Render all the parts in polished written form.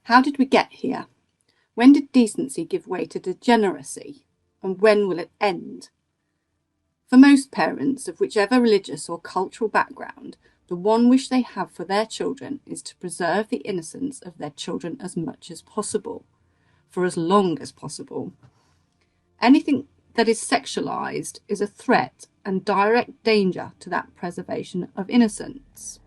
How did we get here? When did decency give way to degeneracy? And when will it end? For most parents of whichever religious or cultural background, the one wish they have for their children is to preserve the innocence of their children as much as possible, for as long as possible. Anything that is sexualized is a threat and direct danger to that preservation of innocence.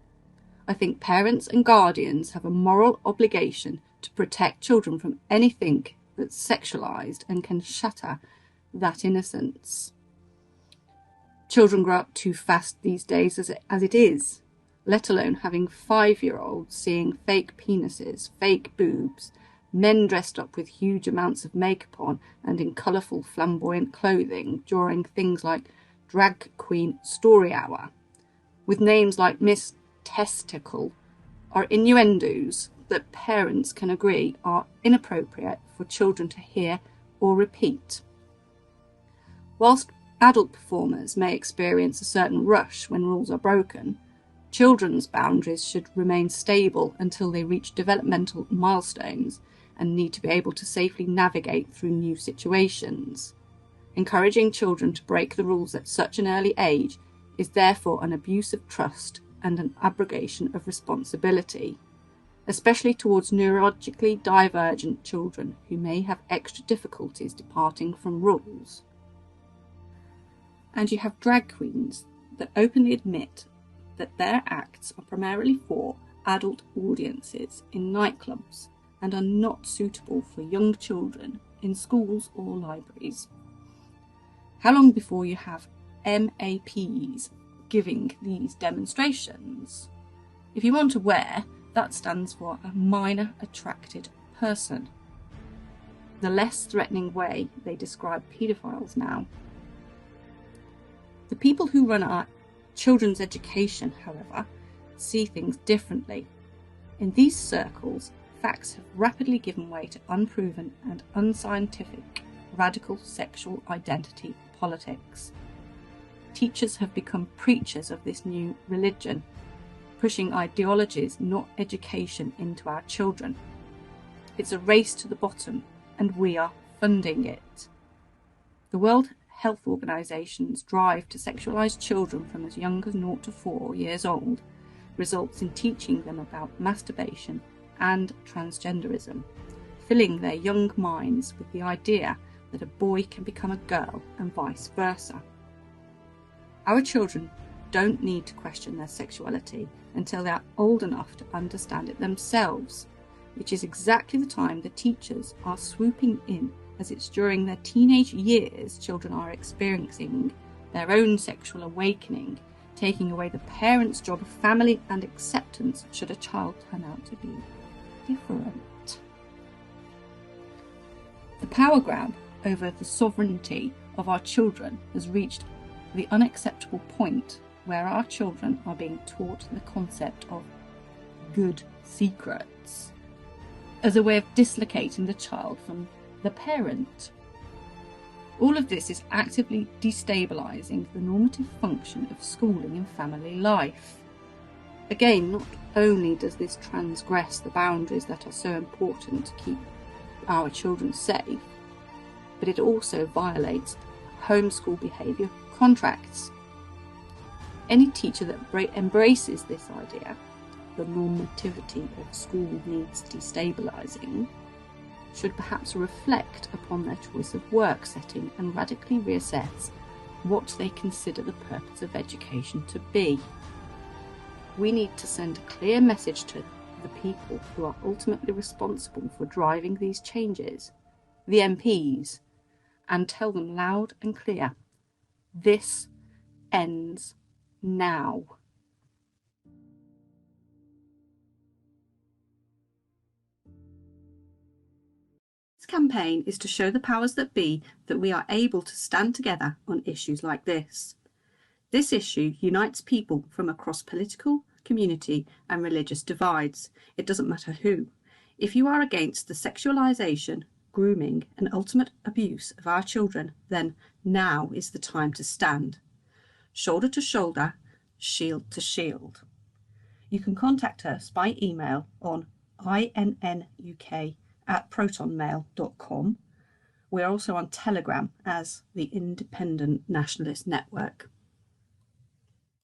I think parents and guardians have a moral obligation to protect children from anything that's sexualized and can shatter that innocence. Children grow up too fast these days as it is, let alone having 5-year-olds seeing fake penises, fake boobs, men dressed up with huge amounts of makeup on and in colourful flamboyant clothing during things like Drag Queen Story Hour, with names like Miss Testicle, are innuendos that parents can agree are inappropriate for children to hear or repeat. Whilst adult performers may experience a certain rush when rules are broken, children's boundaries should remain stable until they reach developmental milestones and need to be able to safely navigate through new situations. Encouraging children to break the rules at such an early age is therefore an abuse of trust and an abrogation of responsibility, especially towards neurologically divergent children who may have extra difficulties departing from rules. And you have drag queens that openly admit that their acts are primarily for adult audiences in nightclubs and are not suitable for young children in schools or libraries. How long before you have MAPs giving these demonstrations? If you aren't aware, that stands for a minor attracted person, the less threatening way they describe paedophiles now. The people who run our children's education, however, see things differently. In these circles, facts have rapidly given way to unproven and unscientific radical sexual identity politics. Teachers have become preachers of this new religion, pushing ideologies, not education, into our children. It's a race to the bottom, and we are funding it. The World Health Organization's drive to sexualize children from as young as 0 to 4 years old results in teaching them about masturbation and transgenderism, filling their young minds with the idea that a boy can become a girl and vice versa. Our children don't need to question their sexuality until they are old enough to understand it themselves, which is exactly the time the teachers are swooping in, as it's during their teenage years children are experiencing their own sexual awakening, taking away the parents' job of family and acceptance should a child turn out to be different. The power grab over the sovereignty of our children has reached the unacceptable point where our children are being taught the concept of good secrets as a way of dislocating the child from the parent. All of this is actively destabilising the normative function of schooling and family life. Again, not only does this transgress the boundaries that are so important to keep our children safe, but it also violates homeschool behaviour contracts. Any teacher that embraces this idea, the normativity of school needs destabilising, should perhaps reflect upon their choice of work setting and radically reassess what they consider the purpose of education to be. We need to send a clear message to the people who are ultimately responsible for driving these changes, the MPs, and tell them loud and clear, this ends now. This campaign is to show the powers that be that we are able to stand together on issues like this. This issue unites people from across political, community and religious divides. It doesn't matter who. If you are against the sexualization, grooming and ultimate abuse of our children, then now is the time to stand. Shoulder to shoulder, shield to shield. You can contact us by email on thisendsnowUK@protonmail.com. We're also on Telegram as the Independent Nationalist Network.